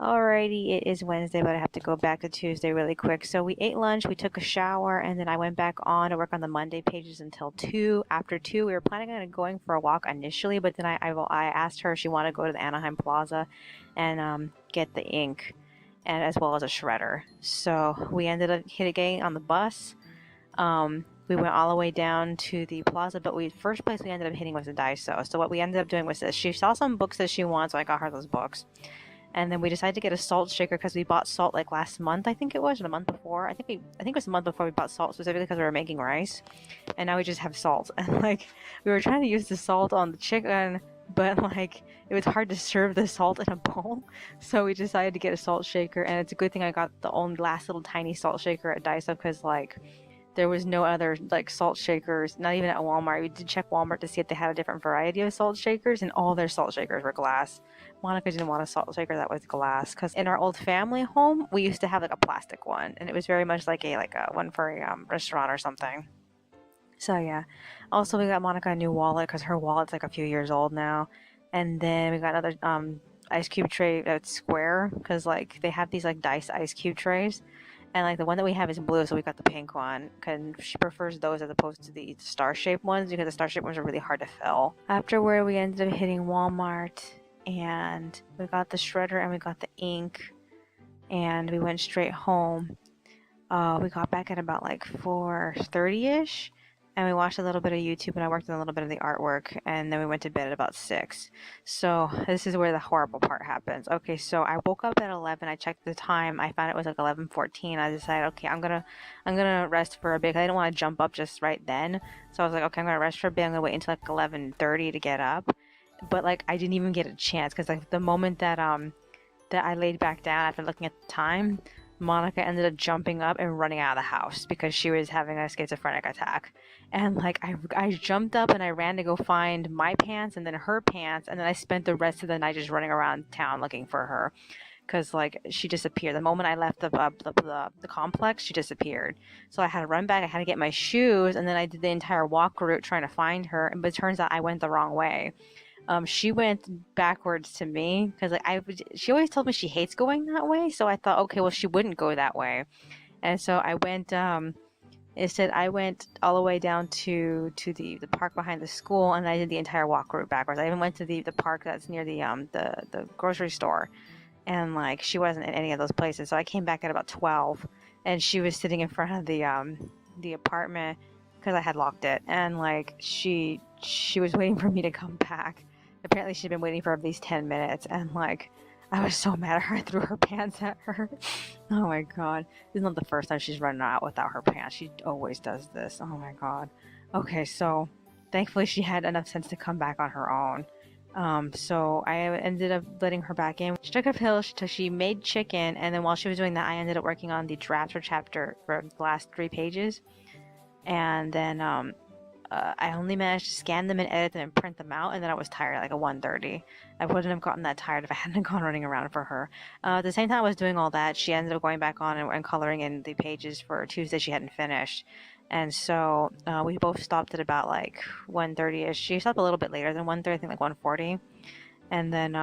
Alrighty, it is Wednesday, but I have to go back to Tuesday really quick. So we ate lunch, we took a shower, and then I went back on to work on the Monday pages until 2. After 2, we were planning on going for a walk initially, but then I asked her if she wanted to go to the Anaheim Plaza and get the ink, and as well as a shredder. So we ended up getting on the bus. We went all the way down to the plaza, but first place we ended up hitting was the Daiso. So what we ended up doing was this. She saw some books that she wants, so I got her those books. And then we decided to get a salt shaker because we bought salt like last month, I think it was, or the month before. I think it was the month before we bought salt specifically because we were making rice. And now we just have salt. And like we were trying to use the salt on the chicken, but like it was hard to serve the salt in a bowl. So we decided to get a salt shaker, and it's a good thing I got the only last little tiny salt shaker at Daiso because like there was no other like salt shakers, not even at Walmart. We did check Walmart to see if they had a different variety of salt shakers, and all their salt shakers were glass. Monica didn't want a salt shaker that was glass because in our old family home we used to have like a plastic one, and it was very much like a one for a restaurant or something. So yeah. Also, we got Monica a new wallet because her wallet's like a few years old now, and then we got another ice cube tray that's square because like they have these like dice ice cube trays. And like the one that we have is blue, so we got the pink one. Cause she prefers those as opposed to the star-shaped ones because the star-shaped ones are really hard to fill. Afterward, we ended up hitting Walmart, and we got the shredder and we got the ink, and we went straight home. We got back at about like 4:30ish, and we watched a little bit of YouTube, and I worked on a little bit of the artwork, and then we went to bed at about 6. So this is where the horrible part happens. Okay, so I woke up at 11. I checked the time. I found it was like 11:14. I decided, okay, I'm gonna rest for a bit. I didn't want to jump up just right then, so I was like, okay, I'm gonna rest for a bit. I'm gonna wait until like 11:30 to get up. But like I didn't even get a chance because like the moment that I laid back down after looking at the time, Monica ended up jumping up and running out of the house because she was having a schizophrenic attack. And like I jumped up and I ran to go find my pants and then her pants, and then I spent the rest of the night just running around town looking for her because like she disappeared the moment I left the complex. She disappeared, so I had to run back. I had to get my shoes, and then I did the entire walk route trying to find her, but it turns out I went the wrong way. She went backwards to me because she always told me she hates going that way, so I thought, okay, well, she wouldn't go that way. And so I went instead I went all the way down to the park behind the school, and I did the entire walk route backwards. I even went to the park that's near the grocery store, and like she wasn't in any of those places. So I came back at about 12, and she was sitting in front of the apartment because I had locked it, and like she was waiting for me to come back. Apparently she'd been waiting for at least 10 minutes, and like I was so mad at her. I threw her pants at her. Oh my god. This is not the first time she's run out without her pants. She always does this. Oh my god. Okay, so thankfully she had enough sense to come back on her own. So I ended up letting her back in. She took a pill, she made chicken, and then while she was doing that, I ended up working on the draft for chapter for the last 3 pages. And then I only managed to scan them and edit them and print them out, and then I was tired at like at 1:30. I wouldn't have gotten that tired if I hadn't gone running around for her. At the same time I was doing all that, she ended up going back on and coloring in the pages for Tuesday she hadn't finished. And so we both stopped at about like 1:30ish. She stopped a little bit later than 1:30, I think like 1:40. And then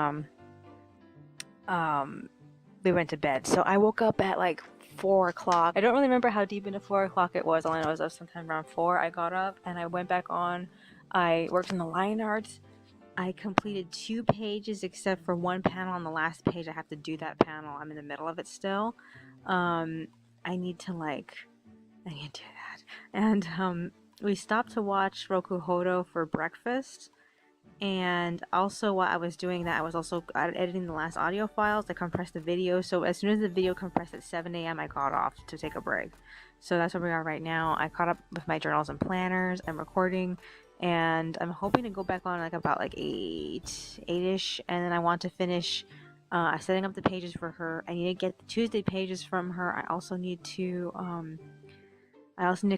we went to bed. So I woke up at like 4 o'clock. I don't really remember how deep into 4 o'clock it was. All I know is I was sometime around 4. I got up and I went back on. I worked on the line arts. I completed 2 pages except for one panel on the last page. I have to do that panel. I'm in the middle of it still. I need to do that. And we stopped to watch Roku Hodo for breakfast. And also while I was doing that, I was also editing the last audio files to compress the video. So as soon as the video compressed at 7 a.m. I got off to take a break. So that's where we are right now. I caught up with my journals and planners. I'm recording, and I'm hoping to go back on like about like 8-ish, and then I want to finish setting up the pages for her. I need to get the Tuesday pages from her. I also need to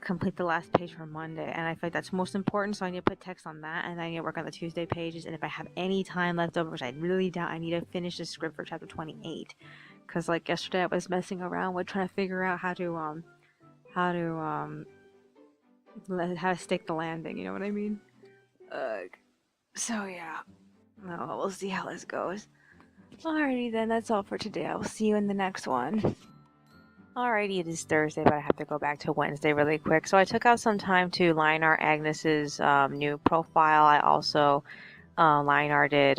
complete the last page for Monday, and I feel like that's most important, so I need to put text on that, and then I need to work on the Tuesday pages, and if I have any time left over, which I really doubt, I need to finish the script for chapter 28, because like yesterday I was messing around with trying to figure out how to stake the landing, you know what I mean? So yeah, well, we'll see how this goes. Alrighty then, that's all for today. I will see you in the next one. Alrighty, it is Thursday, but I have to go back to Wednesday really quick. So I took out some time to line art Agnes's new profile. I also line arted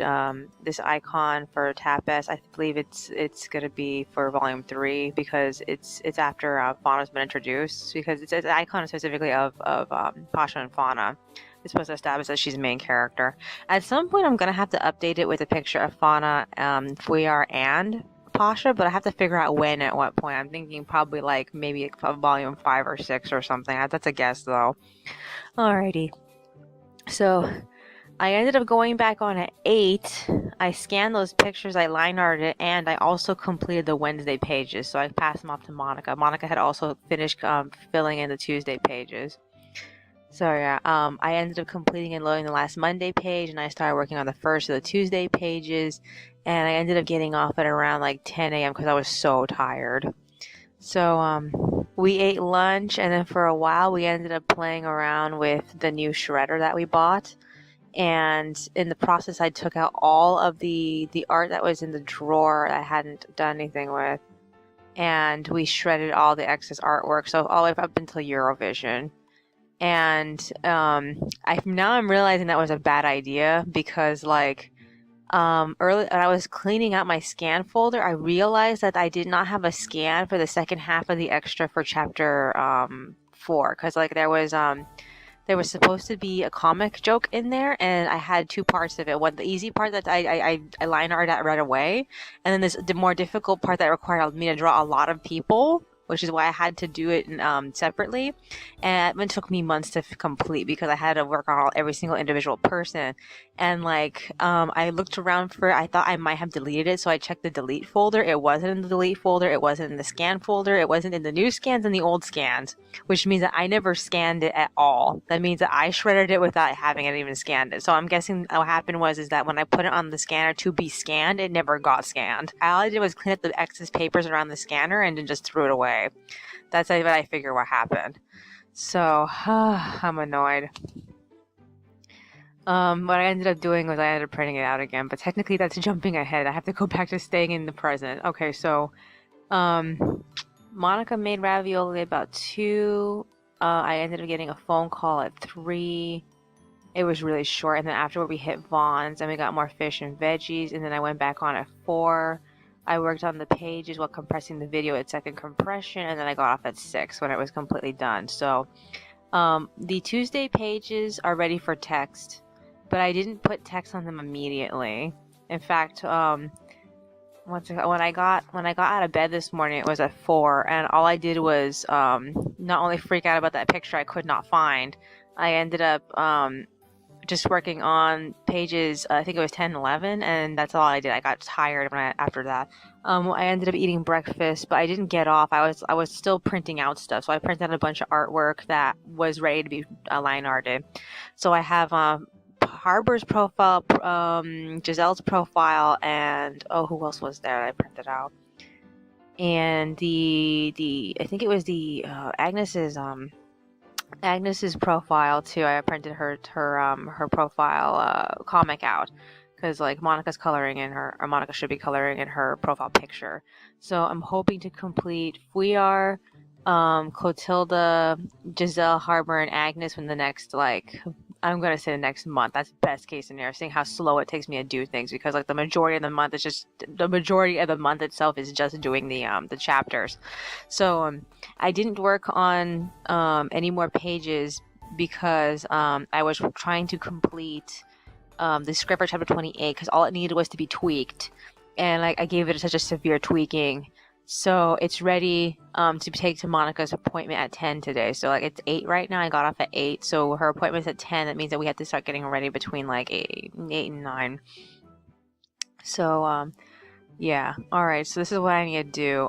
this icon for Tapes. I believe it's gonna be for volume 3 because it's after Fauna's been introduced, because it's an icon specifically of Pasha and Fauna. It's supposed to establish that she's the main character. At some point, I'm gonna have to update it with a picture of Fauna, Fuyar, and Pasha, but I have to figure out when, at what point. I'm thinking probably like maybe volume 5 or 6 or something. That's a guess though. Alrighty. So I ended up going back on at 8. I scanned those pictures, I line arted, and I also completed the Wednesday pages. So I passed them off to Monica. Monica had also finished filling in the Tuesday pages. So yeah, I ended up completing and loading the last Monday page, and I started working on the first of the Tuesday pages, and I ended up getting off at around like 10 a.m. because I was so tired. So we ate lunch, and then for a while we ended up playing around with the new shredder that we bought. And in the process, I took out all of the art that was in the drawer that I hadn't done anything with, and we shredded all the excess artwork, so all the way up until Eurovision. And I'm realizing that was a bad idea because early when I was cleaning out my scan folder, I realized that I did not have a scan for the second half of the extra for chapter 4, because there was supposed to be a comic joke in there, and I had 2 parts of it. One, the easy part that I line art out right away, and then the more difficult part that required me to draw a lot of people, which is why I had to do it separately. And it took me months to complete because I had to work on every single individual person. And I looked around for it. I thought I might have deleted it, so I checked the delete folder. It wasn't in the delete folder. It wasn't in the scan folder. It wasn't in the new scans and the old scans, which means that I never scanned it at all. That means that I shredded it without having it even scanned it. So I'm guessing what happened is that when I put it on the scanner to be scanned, it never got scanned. All I did was clean up the excess papers around the scanner and then just threw it away. That's what I figure what happened. So I'm annoyed. What I ended up doing was I ended up printing it out again, but technically that's jumping ahead. I have to go back to staying in the present. Okay, so Monica made ravioli about 2. I ended up getting a phone call at 3. It was really short, and then afterward we hit Vaughn's and we got more fish and veggies, and then I went back on at 4. I worked on the pages while compressing the video at second compression, and then I got off at 6 when it was completely done. So the Tuesday pages are ready for text, but I didn't put text on them immediately. In fact, when I got out of bed this morning, it was at 4, and all I did was not only freak out about that picture I could not find, I ended up just working on pages, I think it was 10 and 11, and that's all I did. I got tired after that. I ended up eating breakfast, but I didn't get off. I was still printing out stuff, so I printed out a bunch of artwork that was ready to be line arted. So I have Harbor's profile, Giselle's profile, and who else was there that I printed out? And I think it was the Agnes's profile too. I printed her profile comic out because Monica's coloring in her, or Monica should be coloring in her profile picture. So I'm hoping to complete Fuyar, Clotilda, Giselle, Harbor, and Agnes in the next I'm gonna say the next month. That's best case scenario, seeing how slow it takes me to do things, because the majority of the month itself is just doing the chapters. So I didn't work on any more pages because I was trying to complete the script for chapter 28, because all it needed was to be tweaked, and I gave it such a severe tweaking. So it's ready to take to Monica's appointment at 10 today. So it's 8 right now. I got off at 8. So her appointment's at 10. That means that we have to start getting ready between 8 and 9. So yeah. All right. So this is what I need to do.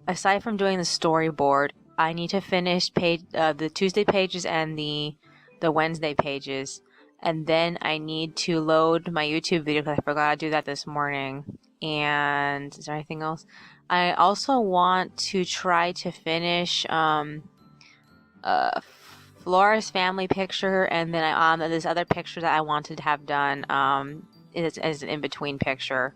Aside from doing the storyboard, I need to finish the Tuesday pages and the Wednesday pages. And then I need to load my YouTube video because I forgot to do that this morning. And is there anything else? I also want to try to finish Flora's family picture, and then this other picture that I wanted to have done as an in-between picture.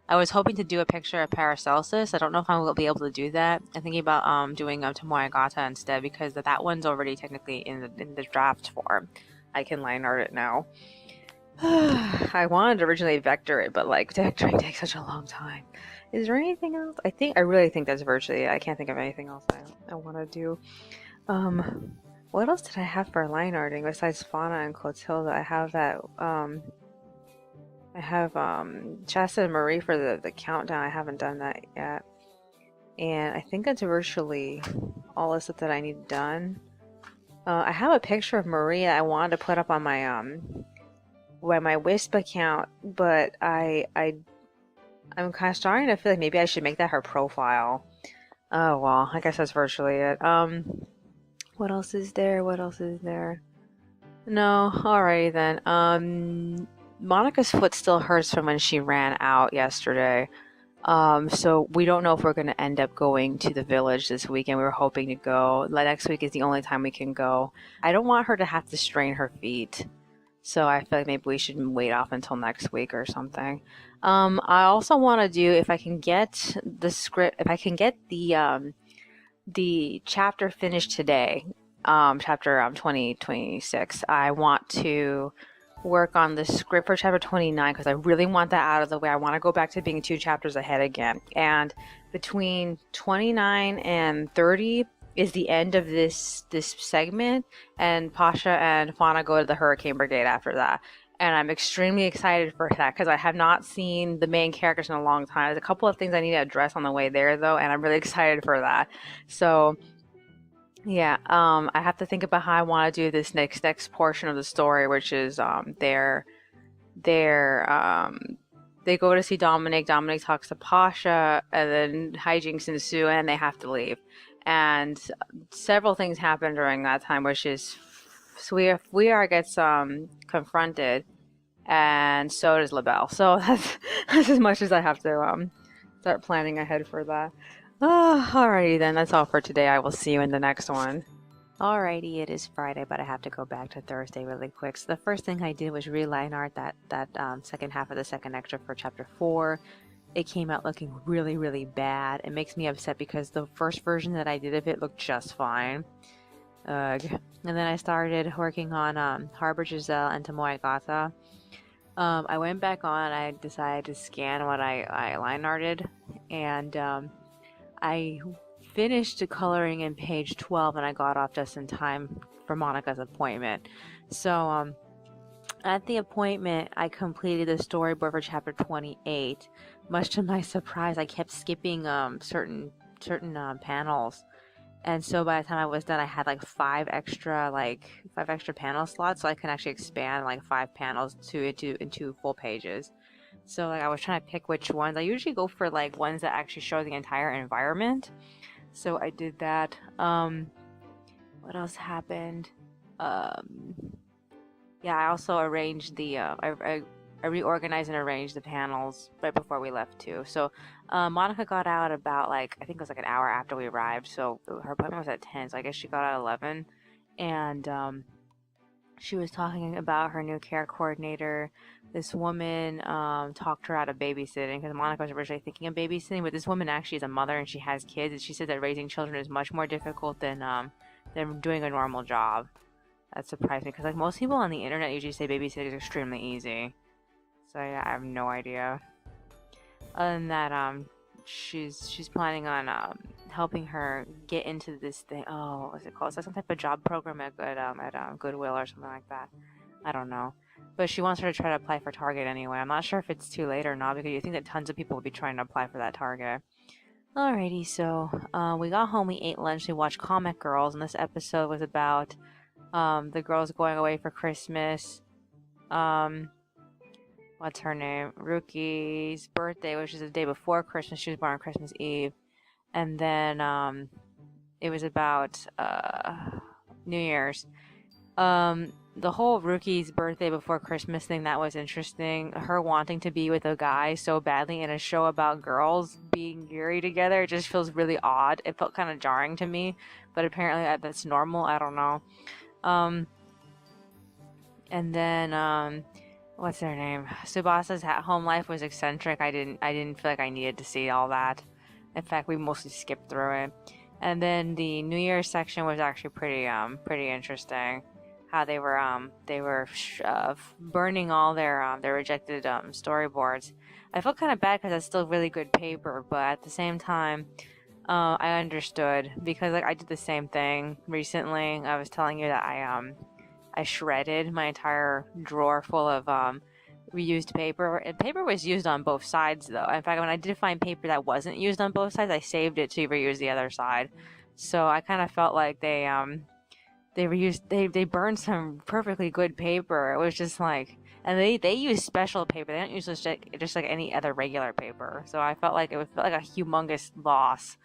I was hoping to do a picture of Paracelsus. I don't know if I will be able to do that. I'm thinking about doing Tomoyagata instead because that one's already technically in the draft form. I can line art it now. I wanted to originally vector it, but like vectoring takes such a long time. Is there anything else? I really think that's virtually it. I can't think of anything else I want to do. What else did I have for line arting besides Fauna and Clotilda? I have that I have Shasta and Marie for the countdown. I haven't done that yet. And I think that's virtually all the stuff that I need done. I have a picture of Maria I wanted to put up on my Wisp account, but I'm kind of starting to feel like maybe I should make that her profile. Oh well, I guess that's virtually it. What else is there? What else is there? No, alrighty then. Monica's foot still hurts from when she ran out yesterday. So we don't know if we're going to end up going to the village this weekend. We were hoping to go. Next week is the only time we can go. I don't want her to have to strain her feet. So I feel like maybe we should wait off until next week or something. I also want to do, if I can get the script, if I can get the chapter finished today, chapter 2026, I want to work on the script for chapter 29 because I really want that out of the way. I want to go back to being 2 chapters ahead again. And between 29 and 30 is the end of this segment, and Pasha and Fauna go to the Hurricane Brigade after that. And I'm extremely excited for that because I have not seen the main characters in a long time. There's a couple of things I need to address on the way there though, and I'm really excited for that. So yeah, I have to think about how I want to do this next portion of the story, which is they go to see Dominic. Dominic talks to Pasha, and then hijinks ensue, and they have to leave. And several things happen during that time, which is Swear gets confronted, and so does LaBelle. So that's as much as I have to start planning ahead for that. Alrighty then, that's all for today. I will see you in the next one. Alrighty, it is Friday, but I have to go back to Thursday really quick. So the first thing I did was reline art that second half of the second extra for chapter 4. It came out looking really, really bad. It makes me upset because the first version that I did of it looked just fine. Ugh. And then I started working on Harbor Giselle and Tomoyagata. I went back on, I decided to scan what I line arted, and I finished coloring in page 12 and I got off just in time for Monica's appointment. So at the appointment, I completed the storyboard for chapter 28. Much to my surprise, I kept skipping certain panels. And so by the time I was done, I had like five extra panel slots, so I can actually expand like 5 panels into full pages. So like I was trying to pick which ones. I usually go for like ones that actually show the entire environment. So I did that. What else happened? Yeah, I also arranged I reorganized and arranged the panels right before we left too. So Monica got out about I think it was like an hour after we arrived. So her appointment was at 10, so I guess she got out at 11. And she was talking about her new care coordinator. This woman talked her out of babysitting because Monica was originally thinking of babysitting, but this woman actually is a mother and she has kids, and she said that raising children is much more difficult than doing a normal job. That surprised me because like most people on the internet usually say babysitting is extremely easy. So yeah, I have no idea. Other than that, she's planning on helping her get into this thing. Oh, what's it called? It's like some type of job program at Goodwill or something like that. I don't know. But she wants her to try to apply for Target anyway. I'm not sure if it's too late or not because you think that tons of people will be trying to apply for that Target. Alrighty, so we got home, we ate lunch, we watched Comic Girls, and this episode was about the girls going away for Christmas. What's her name? Ruki's birthday, which is the day before Christmas. She was born on Christmas Eve. And then it was about New Year's. The whole Ruki's birthday before Christmas thing, that was interesting. Her wanting to be with a guy so badly in a show about girls being eerie together, it just feels really odd. It felt kind of jarring to me, but apparently that's normal. I don't know. And then what's their name? Subasa's home life was eccentric. I didn't feel like I needed to see all that. In fact, we mostly skipped through it. And then the New Year's section was actually pretty interesting. How they were burning all their rejected storyboards. I felt kind of bad because that's still really good paper, but at the same time, I understood because like I did the same thing recently. I was telling you that I shredded my entire drawer full of reused paper. And paper was used on both sides though. In fact, when I did find paper that wasn't used on both sides, I saved it to reuse the other side. So I kind of felt like they burned some perfectly good paper. It was just like, and they use special paper. They don't use just like any other regular paper. So I felt like it felt like a humongous loss.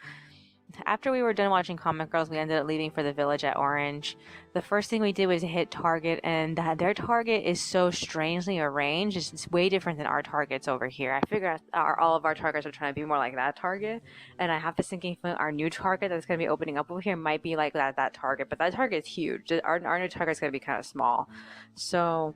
After we were done watching Comic Girls, we ended up leaving for the village at Orange. The first thing we did was hit Target, and their Target is so strangely arranged. It's way different than our Targets over here. I figure all of our Targets are trying to be more like that Target, and I have this thinking our new Target that's going to be opening up over here might be like that Target, but that Target is huge. Our new Target is going to be kind of small. So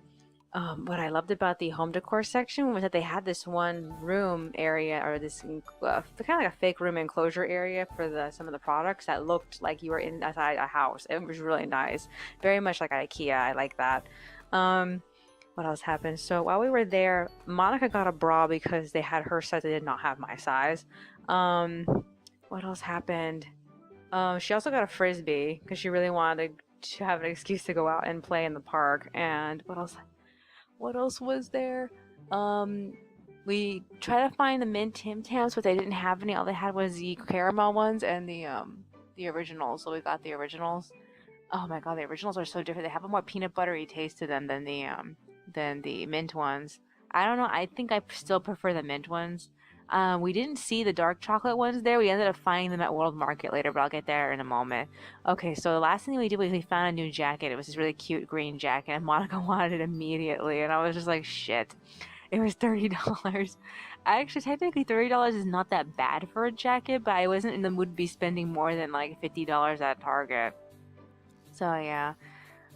what I loved about the home decor section was that they had this one room area, or this kind of like a fake room enclosure area for some of the products that looked like you were inside a house. It was really nice, very much like IKEA. I like that. What else happened? So while we were there, Monica got a bra because they had her size. They did not have my size. What else happened? She also got a frisbee because she really wanted to have an excuse to go out and play in the park. And what else? What else was there? We tried to find the mint Tim Tams, but they didn't have any. All they had was the caramel ones and the originals. So we got the originals. Oh my god, the originals are so different. They have a more peanut buttery taste to them than the mint ones. I don't know. I think I still prefer the mint ones. We didn't see the dark chocolate ones there. We ended up finding them at World Market later, but I'll get there in a moment. Okay, so the last thing we did was we found a new jacket. It was this really cute green jacket, and Monica wanted it immediately, and I was just like, shit. It was $30. Actually, technically, $30 is not that bad for a jacket, but I wasn't in the mood to be spending more than like $50 at Target. So yeah.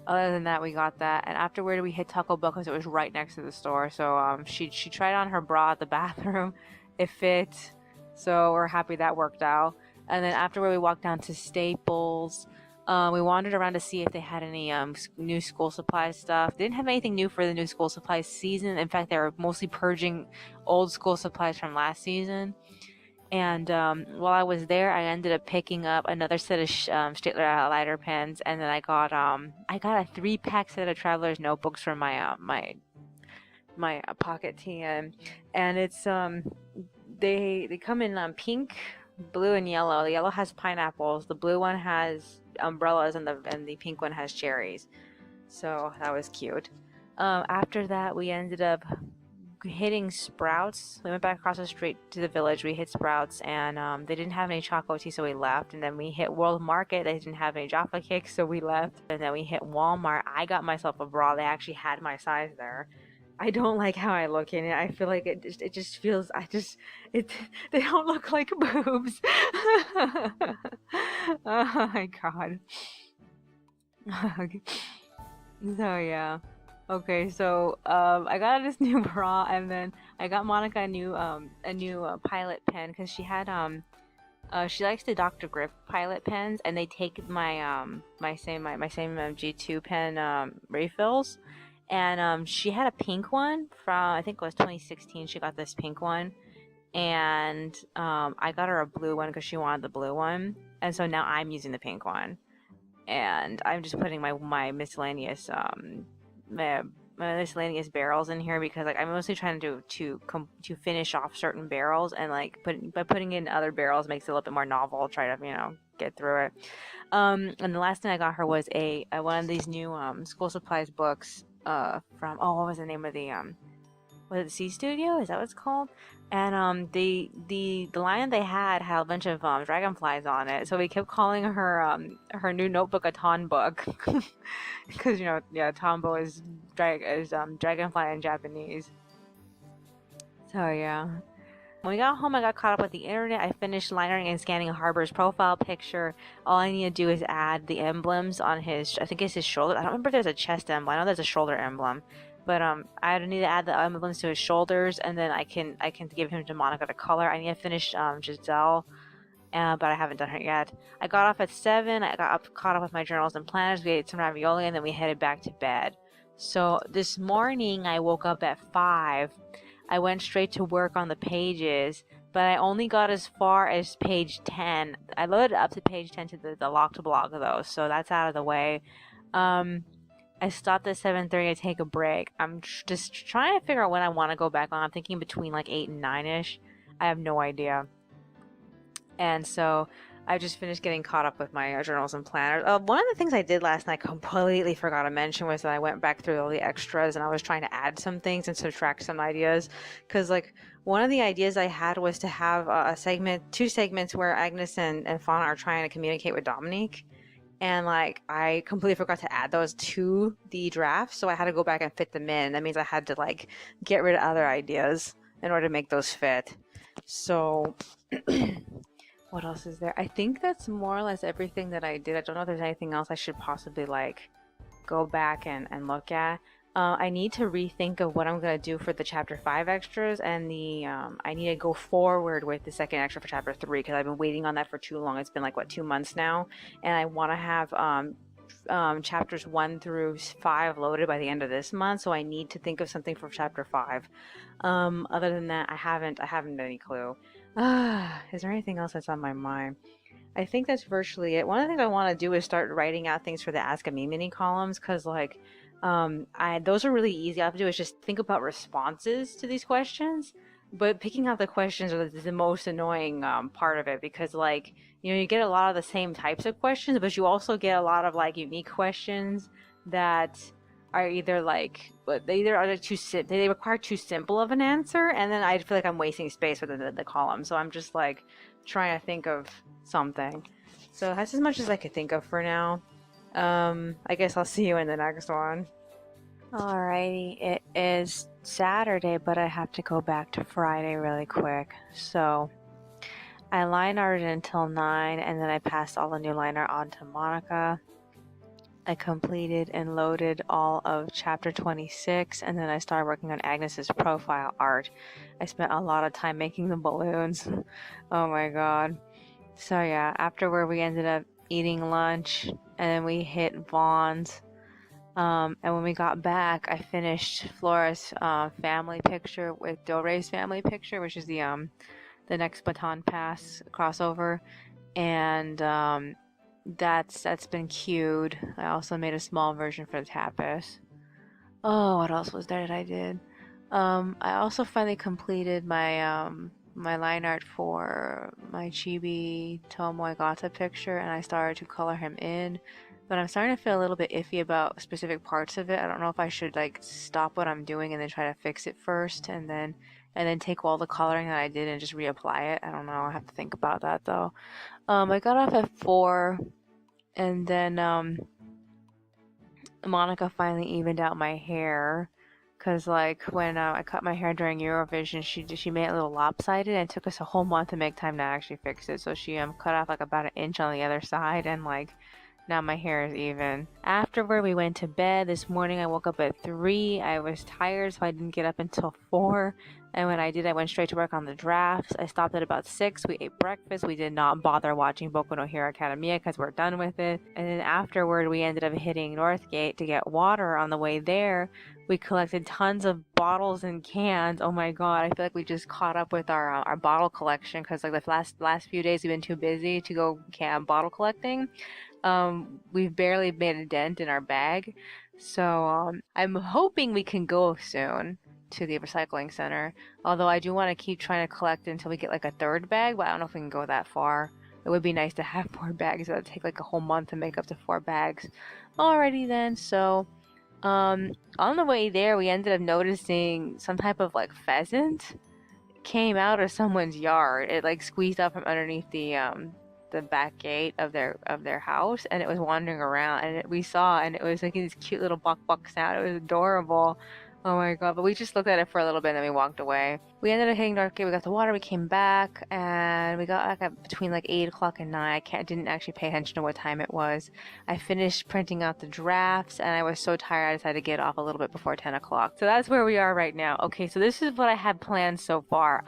Other than that, we got that, and afterward we hit Taco Bell because it was right next to the store. So she tried on her bra at the bathroom. It fit, so we're happy that worked out. And then afterward, we walked down to Staples. We wandered around to see if they had any new school supply stuff. They didn't have anything new for the new school supply season. In fact, they were mostly purging old school supplies from last season. And while I was there, I ended up picking up another set of Staedtler lighter pens, and then I got a 3-pack set of Traveler's notebooks from my pocket TM, and it's they come in pink, blue, and yellow. The yellow has pineapples, the blue one has umbrellas, and the pink one has cherries. So that was cute. After that, we ended up hitting Sprouts. We went back across the street to the village. We hit Sprouts, and they didn't have any chocolate tea, so we left. And then we hit World Market. They didn't have any Jaffa cakes, so we left. And then we hit Walmart. I got myself a bra. They actually had my size there. I don't like how I look in it. I feel like it just feels it they don't look like boobs. Oh my god. So yeah. Okay, so I got this new bra, and then I got Monica a new pilot pen because she likes the Dr. Grip pilot pens, and they take my same G2 pen refills. And she had a pink one from, I think it was 2016. She got this pink one, and I got her a blue one because she wanted the blue one, and so now I'm using the pink one, and I'm just putting my miscellaneous my miscellaneous barrels in here because like I'm mostly trying to finish off certain barrels, and like putting in other barrels makes it a little bit more novel. Try to get through it. And the last thing I got her was a one of these new school supplies books from, what was the name of the was it C Studio? Is that what it's called? And the line they had a bunch of dragonflies on it, so we kept calling her new notebook a Ton book because Tombo is dragonfly in Japanese. So yeah. When we got home, I got caught up with the internet. I finished linering and scanning Harbor's profile picture. All I need to do is add the emblems on his, I think it's his shoulder. I don't remember if there's a chest emblem. I know there's a shoulder emblem. But I need to add the emblems to his shoulders, and then I can give him to Monica to color. I need to finish Giselle, but I haven't done her yet. I got off at 7. I got caught up with my journals and planners. We ate some ravioli, and then we headed back to bed. So this morning I woke up at 5. I went straight to work on the pages, but I only got as far as page 10. I loaded up to page 10 to the locked block though, so that's out of the way. I stopped at 7:30 to take a break. I'm just trying to figure out when I want to go back on. I'm thinking between like 8 and 9ish. I have no idea. And so I just finished getting caught up with my journals and planners. One of the things I did last night, completely forgot to mention, was that I went back through all the extras and I was trying to add some things and subtract some ideas. Because like one of the ideas I had was to have two segments where Agnes and Fauna are trying to communicate with Dominique. And like I completely forgot to add those to the draft, so I had to go back and fit them in. That means I had to like get rid of other ideas in order to make those fit. So what else is there? I think that's more or less everything that I did. I don't know if there's anything else I should possibly like go back and look at. I need to rethink of what I'm gonna do for the chapter 5 extras, and the I need to go forward with the second extra for chapter 3 because I've been waiting on that for too long. It's been like what, 2 months now, and I want to have chapters 1 through 5 loaded by the end of this month. So I need to think of something for chapter 5. Other than that, I haven't any clue. Is there anything else that's on my mind? I think that's virtually it. One of the things I want to do is start writing out things for the Ask Amymone columns, because like those are really easy. All I have to do is just think about responses to these questions, but picking out the questions are the most annoying part of it, because like you get a lot of the same types of questions, but you also get a lot of like unique questions that are either like, but they either are they require too simple of an answer, and then I feel like I'm wasting space within the column. So I'm just like trying to think of something. So that's as much as I could think of for now. I guess I'll see you in the next one. Alrighty, it is Saturday, but I have to go back to Friday really quick. So I line arted until 9, and then I passed all the new liner on to Monica. I completed and loaded all of chapter 26, and then I started working on Agnes's profile art. I spent a lot of time making the balloons. Oh my god. So yeah, afterward we ended up eating lunch, and then we hit Vaughn's. And when we got back, I finished Flora's family picture with Doray's family picture, which is the next baton pass crossover, and that's been queued. I also made a small version for the tapas. Oh, what else was there that I did? I also finally completed my my line art for my Chibi Tomoe Gata picture, and I started to color him in, but I'm starting to feel a little bit iffy about specific parts of it. I don't know if I should like stop what I'm doing and then try to fix it first, and then take all the coloring that I did and just reapply it. I don't know. I have to think about that though. I got off at 4, and then Monica finally evened out my hair. Cause like when I cut my hair during Eurovision, she made it a little lopsided, and it took us a whole month to make time to actually fix it. So she cut off like about an inch on the other side, and like now my hair is even. Afterward, we went to bed. This morning I woke up at 3. I was tired, so I didn't get up until 4. And when I did, I went straight to work on the drafts. I stopped at about 6. We ate breakfast. We did not bother watching Boku no Hero Academia because we're done with it. And then afterward, we ended up hitting Northgate to get water. On the way there, we collected tons of bottles and cans. Oh my god, I feel like we just caught up with our bottle collection, because like the last few days we've been too busy to go bottle collecting. We've barely made a dent in our bag. So I'm hoping we can go soon to the recycling center. Although I do want to keep trying to collect until we get like a 3rd bag, but I don't know if we can go that far. It would be nice to have 4 bags. It would take like a whole month to make up to 4 bags. Alrighty then, so on the way there we ended up noticing some type of like pheasant came out of someone's yard. It like squeezed up from underneath the back gate of their house, and it was wandering around, and we saw, and it was like this cute little buck sound. It was adorable. Oh my god, but we just looked at it for a little bit and then we walked away. We ended up hitting the arcade, we got the water, we came back, and we got back at between like 8 o'clock and 9. Didn't actually pay attention to what time it was. I finished printing out the drafts and I was so tired I decided to get off a little bit before 10 o'clock. So that's where we are right now. Okay, so this is what I had planned so far.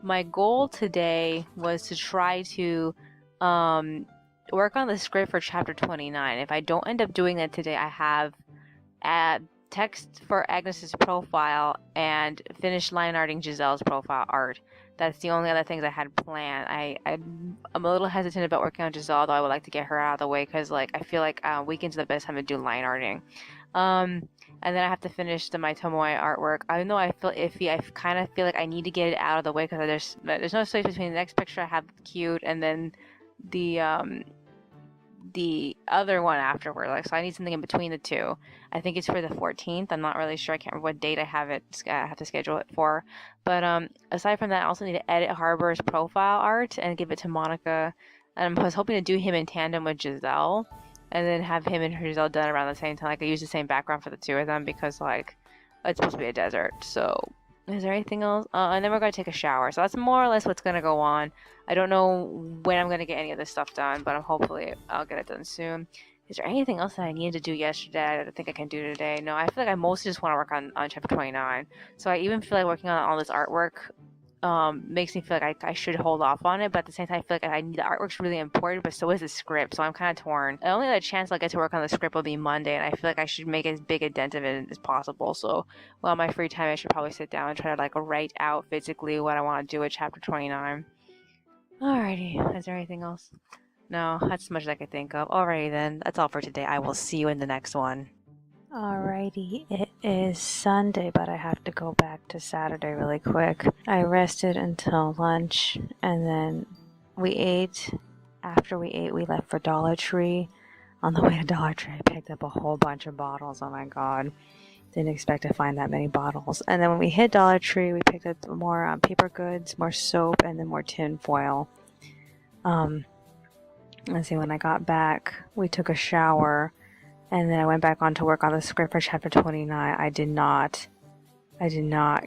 My goal today was to try to work on the script for chapter 29. If I don't end up doing that today, I have text for Agnes's profile and finish line arting Giselle's profile art. That's the only other things I had planned. I'm a little hesitant about working on Giselle, though I would like to get her out of the way because like I feel like weekends are the best time to do line arting. And then I have to finish the Montoya artwork. Even though I feel iffy, I kind of feel like I need to get it out of the way because there's no space between the next picture I have cute and then the other one afterward. Like, so I need something in between the two. I think it's for the 14th. I'm not really sure. I can't remember what date I have to schedule it for. But aside from that, I also need to edit Harbor's profile art and give it to Monica. And I was hoping to do him in tandem with Giselle, and then have him and Giselle done around the same time. Like, I use the same background for the two of them because like it's supposed to be a desert. So is there anything else? And then we're going to take a shower. So that's more or less what's going to go on. I don't know when I'm going to get any of this stuff done, but hopefully I'll get it done soon. Is there anything else that I needed to do yesterday I don't think I can do today? No, I feel like I mostly just want to work on chapter 29. So I even feel like working on all this artwork makes me feel like I should hold off on it, but at the same time I feel like the artwork's really important, but so is the script, so I'm kind of torn. The only other chance I'll get to work on the script will be Monday, and I feel like I should make as big a dent of it as possible. So while my free time I should probably sit down and try to like write out physically what I want to do with chapter 29. Alrighty, is there anything else? No, that's as much as I could think of. Alrighty then, that's all for today. I will see you in the next one. Alrighty, it is Sunday, but I have to go back to Saturday really quick. I rested until lunch, and then we ate. After we ate, we left for Dollar Tree. On the way to Dollar Tree, I picked up a whole bunch of bottles. Oh my god. Didn't expect to find that many bottles. And then when we hit Dollar Tree, we picked up more paper goods, more soap, and then more tin foil. Let's see, when I got back, we took a shower. And then I went back on to work on the script for chapter 29. I did not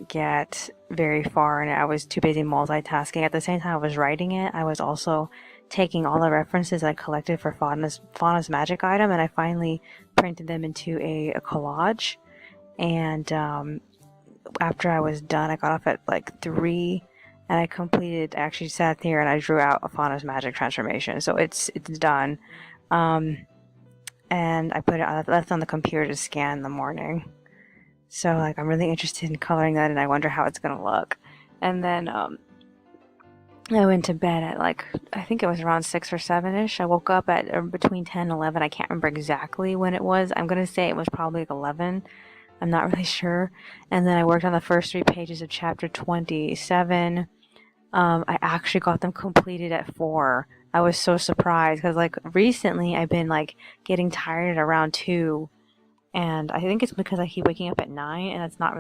get very far in it. I was too busy multitasking. At the same time I was writing it, I was also taking all the references I collected for Fauna's magic item, and I finally printed them into a collage. And after I was done, I got off at like 3, and I actually sat here and I drew out a Fauna's magic transformation. So it's done. And I left on the computer to scan in the morning. So like I'm really interested in coloring that, and I wonder how it's gonna look. And then I went to bed at like I think it was around 6 or 7ish. I woke up at between 10 and 11. I can't remember exactly when it was. I'm gonna say it was probably like 11. I'm not really sure. And then I worked on the first 3 pages of chapter 27. I actually got them completed at 4. I was so surprised because like recently I've been like getting tired at around 2, and I think it's because I keep waking up at 9, and it's not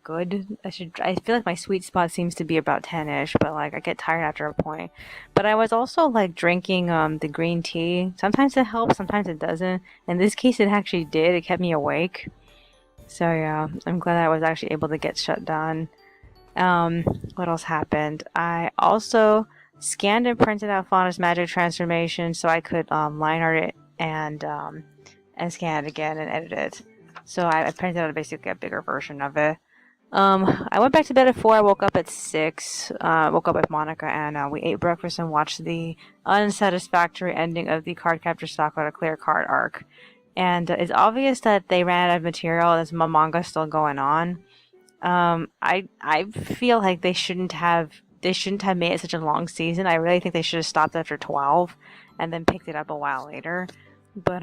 good. I feel like my sweet spot seems to be about 10ish, but like I get tired after a point. But I was also like drinking the green tea. Sometimes it helps, sometimes it doesn't. In this case it actually did. It kept me awake. So yeah, I'm glad I was actually able to get shut down. What else happened? I also scanned and printed out Fauna's magic transformation so I could line art it and scan it again and edit it. So I printed out basically a bigger version of it. I went back to bed at 4. I woke up at 6. Woke up with Monica, and we ate breakfast and watched the unsatisfactory ending of the Card Capture Sakura Clear Card arc. And it's obvious that they ran out of material. There's manga still going on. I feel like they shouldn't have made it such a long season. I really think they should have stopped after 12 and then picked it up a while later. But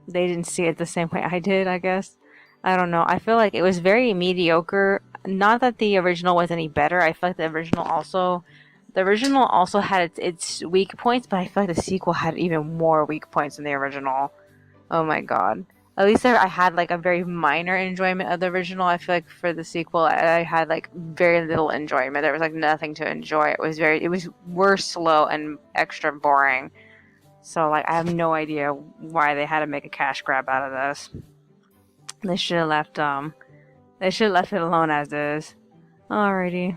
they didn't see it the same way I did, I guess. I don't know. I feel like it was very mediocre. Not that the original was any better. I feel like the original also had its weak points, but I feel like the sequel had even more weak points than the original. Oh my god. At least I had like a very minor enjoyment of the original. I feel like for the sequel, I had like very little enjoyment. There was like nothing to enjoy. It was worse, slow, and extra boring. So like I have no idea why they had to make a cash grab out of this. They should have left They should have left it alone as is. Alrighty.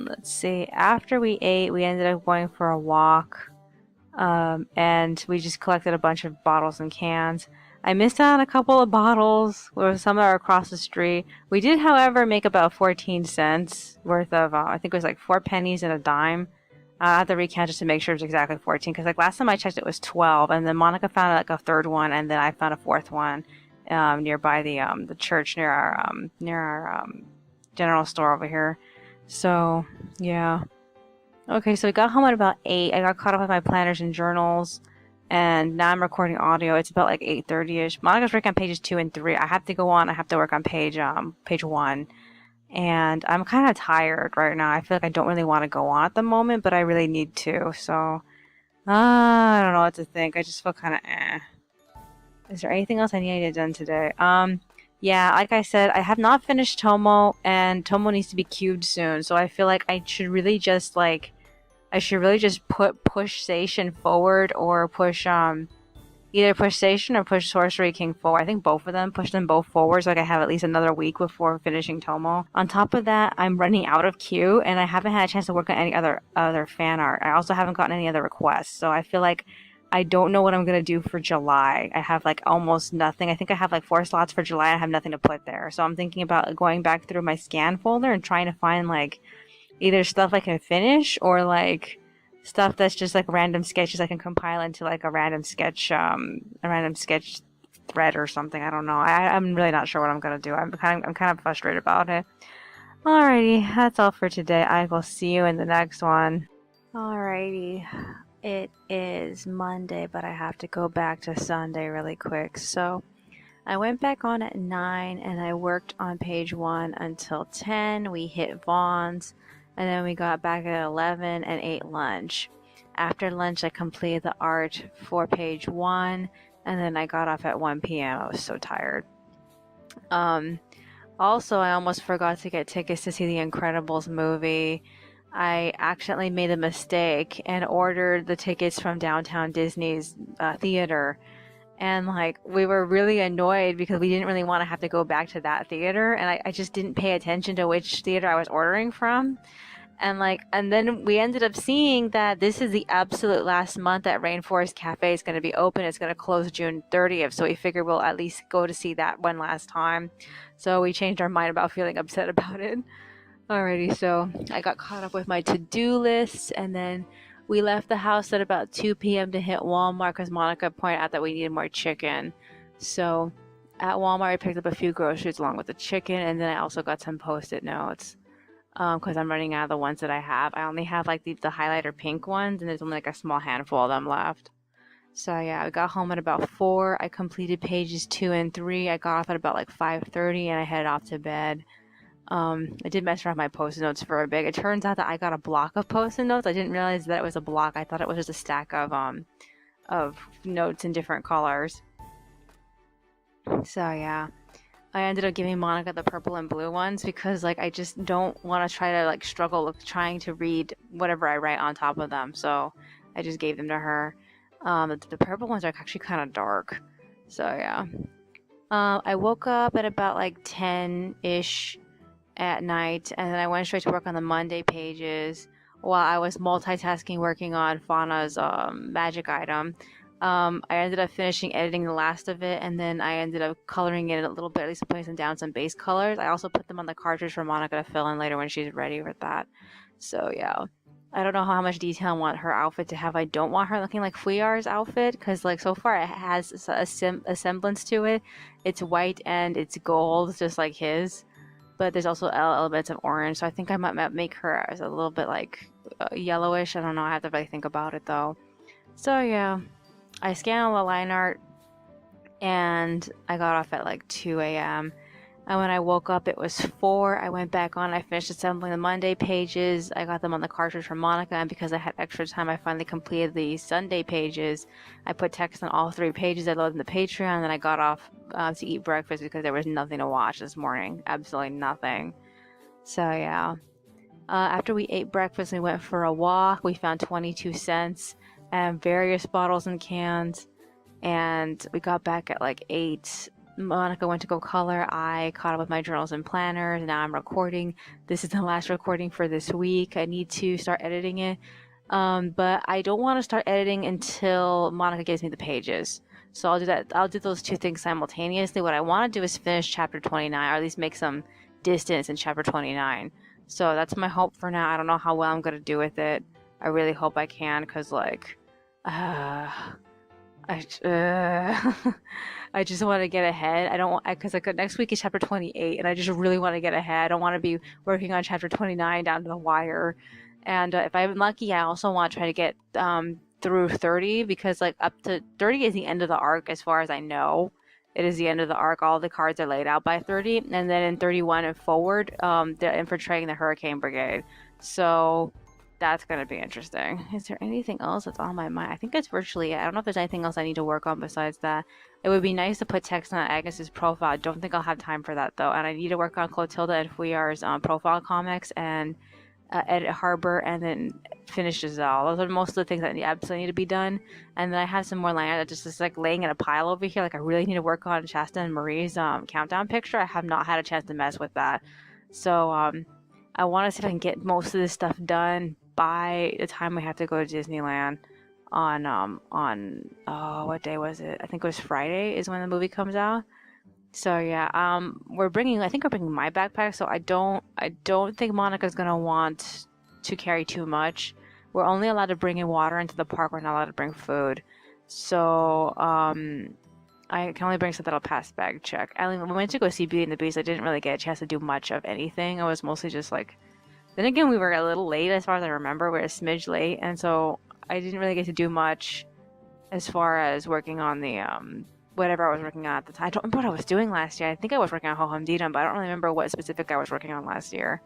Let's see. After we ate, we ended up going for a walk. And we just collected a bunch of bottles and cans. I missed out on a couple of bottles, or some are across the street. We did, however, make about 14 cents worth of, I think it was like 4 pennies and a dime. I have to recount just to make sure it's exactly 14, because like last time I checked it was 12, and then Monica found like a third one, and then I found a fourth one nearby the church near our general store over here. So, yeah. Okay, so we got home at about 8. I got caught up with my planners and journals, and now I'm recording audio. It's about like 8:30ish. Monica's working on pages 2 and 3. I have to go on. I have to work on page 1, and I'm kind of tired right now. I feel like I don't really want to go on at the moment, but I really need to. So I don't know what to think. I just feel kind of eh. Is there anything else I need to get done today? Yeah, like I said, I have not finished Tomo, and Tomo needs to be queued soon. So I feel like I should really just push Station forward, or push either push Station or push Sorcery King forward. I think both of them, push them both forward so I can have at least another week before finishing Tomo. On top of that, I'm running out of queue, and I haven't had a chance to work on any other fan art. I also haven't gotten any other requests, so I feel like I don't know what I'm gonna do for July. I have like almost nothing. I think I have like 4 slots for July. I have nothing to put there, so I'm thinking about going back through my scan folder and trying to find like either stuff I can finish, or like stuff that's just like random sketches I can compile into like a random sketch thread or something. I don't know. I'm really not sure what I'm gonna do. I'm kind of frustrated about it. Alrighty, that's all for today. I will see you in the next one. Alrighty. It is Monday, but I have to go back to Sunday really quick. So I went back on at 9, and I worked on page 1 until 10. We hit Vaughn's, and then we got back at 11 and ate lunch. After lunch, I completed the art for page 1, and then I got off at 1 p.m. I was so tired. Also, I almost forgot to get tickets to see The Incredibles movie. I accidentally made a mistake and ordered the tickets from Downtown Disney's theater. And like, we were really annoyed because we didn't really want to have to go back to that theater, and I just didn't pay attention to which theater I was ordering from. And then we ended up seeing that this is the absolute last month that Rainforest Cafe is going to be open. It's going to close June 30th, so we figured we'll at least go to see that one last time. So we changed our mind about feeling upset about it. Alrighty, so I got caught up with my to-do list, and then we left the house at about 2 p.m. to hit Walmart because Monica pointed out that we needed more chicken. So at Walmart, I picked up a few groceries along with the chicken, and then I also got some Post-it notes because I'm running out of the ones that I have. I only have like the highlighter pink ones, and there's only like a small handful of them left. So yeah, I got home at about 4. I completed pages 2 and 3. I got off at about like 5:30, and I headed off to bed. I did mess around with my Post-it notes for a bit. It turns out that I got a block of Post-it notes. I didn't realize that it was a block. I thought it was just a stack of notes in different colors. So yeah, I ended up giving Monica the purple and blue ones because like I just don't want to try to like struggle with trying to read whatever I write on top of them. So I just gave them to her. The purple ones are actually kind of dark. So yeah. I woke up at about like 10-ish at night, and then I went straight to work on the Monday pages while I was multitasking working on Fauna's magic item. I ended up finishing editing the last of it, and then I ended up coloring it a little bit, at least putting down some base colors. I also put them on the cartridge for Monica to fill in later when she's ready with that. So yeah, I don't know how much detail I want her outfit to have. I don't want her looking like Fuyar's outfit, because like so far it has a semblance to it. It's white and it's gold, just like his. But there's also elements of orange, so I think I might make her as a little bit like yellowish. I don't know, I have to really think about it though. So yeah, I scanned all the line art, and I got off at like 2 a.m. And when I woke up, it was 4. I went back on, I finished assembling the Monday pages. I got them on the cartridge for Monica, and because I had extra time, I finally completed the Sunday pages. I put text on all 3 pages. I loaded the Patreon, and then I got off to eat breakfast because there was nothing to watch this morning. Absolutely nothing. So yeah. After we ate breakfast, we went for a walk. We found 22 cents and various bottles and cans. And we got back at like 8. Monica went to go color. I caught up with my journals and planners. Now I'm recording. This is the last recording for this week. I need to start editing it. But I don't want to start editing until Monica gives me the pages. So I'll do that. I'll do those two things simultaneously. What I want to do is finish chapter 29, or at least make some distance in chapter 29. So that's my hope for now. I don't know how well I'm going to do with it. I really hope I can, because, like, I just want to get ahead. I don't want, because like next week is chapter 28, and I just really want to get ahead. I don't want to be working on chapter 29 down to the wire. And if I'm lucky, I also want to try to get through 30, because like up to 30 is the end of the arc as far as I know. It is the end of the arc. All the cards are laid out by 30, and then in 31 and forward, they're infiltrating the Hurricane Brigade. So that's going to be interesting. Is there anything else that's on my mind? I think that's virtually it. I don't know if there's anything else I need to work on besides that. It would be nice to put text on Agnes's profile. I don't think I'll have time for that though. And I need to work on Clotilda and Fouillard's profile comics, and edit Harbor, and then finish Giselle. Those are most of the things that absolutely need to be done. And then I have some more liner that just is like laying in a pile over here. Like I really need to work on Shasta and Marie's countdown picture. I have not had a chance to mess with that. So I want to see if I can get most of this stuff done by the time we have to go to Disneyland on what day was it? I think it was Friday is when the movie comes out. So yeah, I think we're bringing my backpack, so I don't think Monica's gonna want to carry too much. We're only allowed to bring in water into the park. We're not allowed to bring food. So I can only bring stuff that'll pass bag check. We went to go see Beauty and the Beast. I didn't really get a chance to do much of anything. I was mostly just like, then again, we were a little late as far as I remember. We were a smidge late, and so I didn't really get to do much as far as working on the whatever I was working on at the time. I don't remember what I was doing last year. I think I was working on Ho Hum Deedum, but I don't really remember what specific I was working on last year.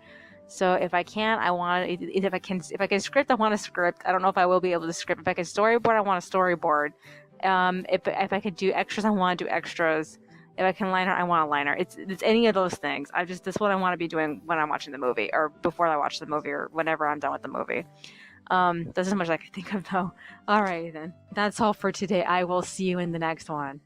So if I can, I want if I can script, I want a script. I don't know if I will be able to script. If I can storyboard, I want a storyboard. If I could do extras, I want to do extras. If I can liner, I want a liner. It's any of those things. That's what I want to be doing when I'm watching the movie, or before I watch the movie, or whenever I'm done with the movie. That's as much as I can think of though. Alright then. That's all for today. I will see you in the next one.